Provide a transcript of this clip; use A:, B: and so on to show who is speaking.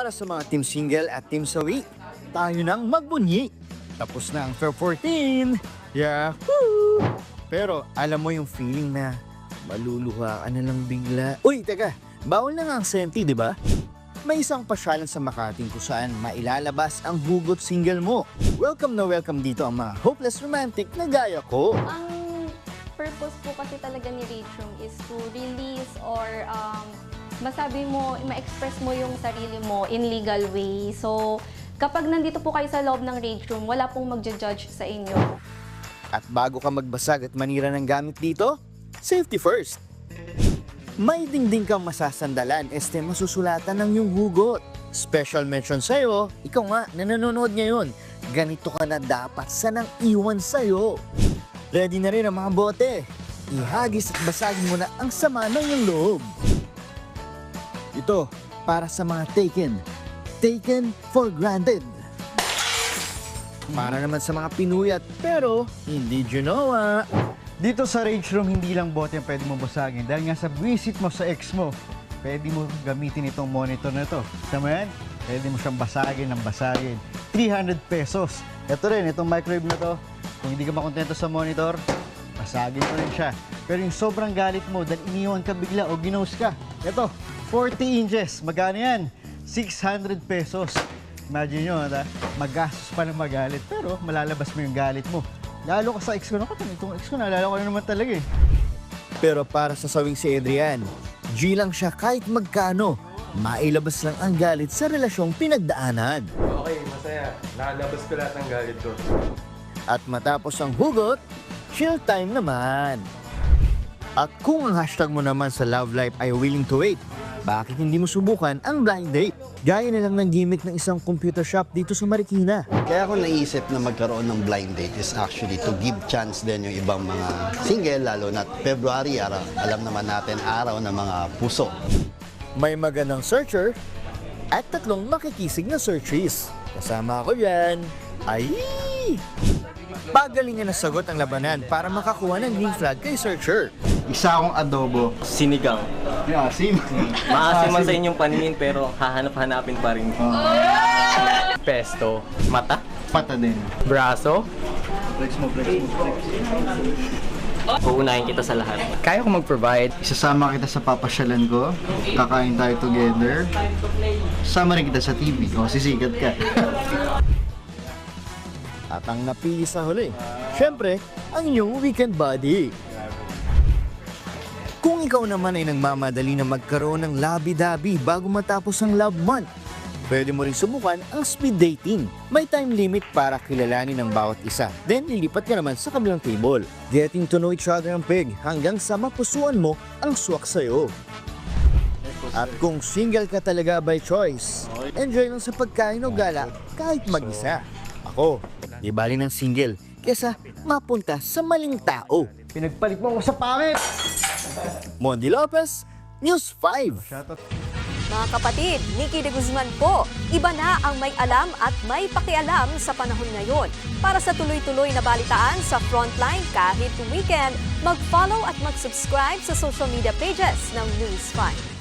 A: Para sa mga team single at team sawi, tayo nang magbunyi. Tapos na ang Feb 14. Yahoo! Pero alam mo yung feeling na maluluha ka na lang bigla. Uy, teka, bawal na nga ang senti, di ba? May isang pasyalan sa Makati kung saan mailalabas ang hugot single mo. Welcome na welcome dito ang mga hopeless romantic na gaya ko.
B: Ang purpose po kasi talaga ni Rage Room is to release or masabi mo, ma-express mo yung sarili mo in legal way. So, kapag nandito po kayo sa loob ng Rage Room, wala pong magja-judge sa inyo.
A: At bago ka magbasag at manira ng gamit dito, safety first. May dingding kang masasandalan, masusulatan ng iyong hugot. Special mention sa'yo, ikaw nga na nanonood ngayon, ganito ka na dapat sa nang iwan sa'yo. Ready na rin ang mga bote. Ihagis at basagin mo na ang sama ng iyong loob. Ito, para sa mga taken. Taken for granted. Para naman sa mga pinuyat, pero hindi ginawa.
C: Dito sa Rage Room, hindi lang bote ang pwede mo basagin. Dahil nga sa visit mo sa ex mo, pwede mo gamitin itong monitor na ito. Tama yan? Pwede mo siyang basagin ng basagin. 300 pesos. Ito rin, itong microwave na to. Kung hindi ka makontento sa monitor, basagin mo rin siya. Pero yung sobrang galit mo dahil iniwan ka bigla o ginose ka. Ito, 40 inches. Magkano yan? 600 pesos. Imagine nyo, magastos pa ng magalit. Pero malalabas mo yung galit mo. Lalo ka sa ex ko. Naku, itong ex ko, naalala ko na naman talaga eh.
A: Pero para sa sawing si Adrian, G lang siya kahit magkano. Mailabas lang ang galit sa relasyong pinagdaanan.
D: Okay, masaya. Nakalabas ko lahat ng galit ko.
A: At matapos ang hugot, chill time naman. At kung ang hashtag mo naman sa love life ay willing to wait, bakit hindi mo subukan ang blind date? Gaya na lang ng gimmick ng isang computer shop dito sa Marikina.
E: Kaya ako naisip na magkaroon ng blind date is actually to give chance din yung ibang mga single, lalo na February, alam naman natin araw ng mga puso.
A: May magandang searcher at 3 makikisig na searches. Kasama ako yan. Ay! Pagalingan na sagot ang labanan para makakuha ng green flag kay searcher.
C: Isa akong adobo.
F: Sinigang.
C: Asim.
F: Maasim man sa inyong paningin pero hahanap-hanapin pa rin. Pesto. Mata.
C: Pata din.
F: Braso.
C: Flex mo, flex mo, flex.
F: Uunahin kita sa lahat.
D: Kaya ko mag-provide.
C: Isasama kita sa papasyalan ko. Kakain tayo together. Sama rin kita sa TV. O, sisikat ka.
A: At ang napili sa huli, syempre, ang inyong weekend buddy. Kung ikaw naman ay nagmamadali na magkaroon ng labi-dabi bago matapos ang love month, pwede mo rin subukan ang speed dating. May time limit para kilalanin ang bawat isa. Then, lilipat ka naman sa kabilang table. Getting to know each other ang pig hanggang sa mapusuan mo ang swak sa'yo. At kung single ka talaga by choice, enjoy lang sa pagkain o gala kahit mag-isa. Ako, di bali ng single, kesa mapunta sa maling tao.
C: Pinagpalit mo ako sa pangit!
A: Mondi Lopez, News 5.
G: Mga kapatid, Nikki de Guzman po. Iba na ang may alam at may pakialam sa panahon ngayon. Para sa tuloy-tuloy na balitaan sa Frontline kahit weekend, mag-follow at mag-subscribe sa social media pages ng News 5.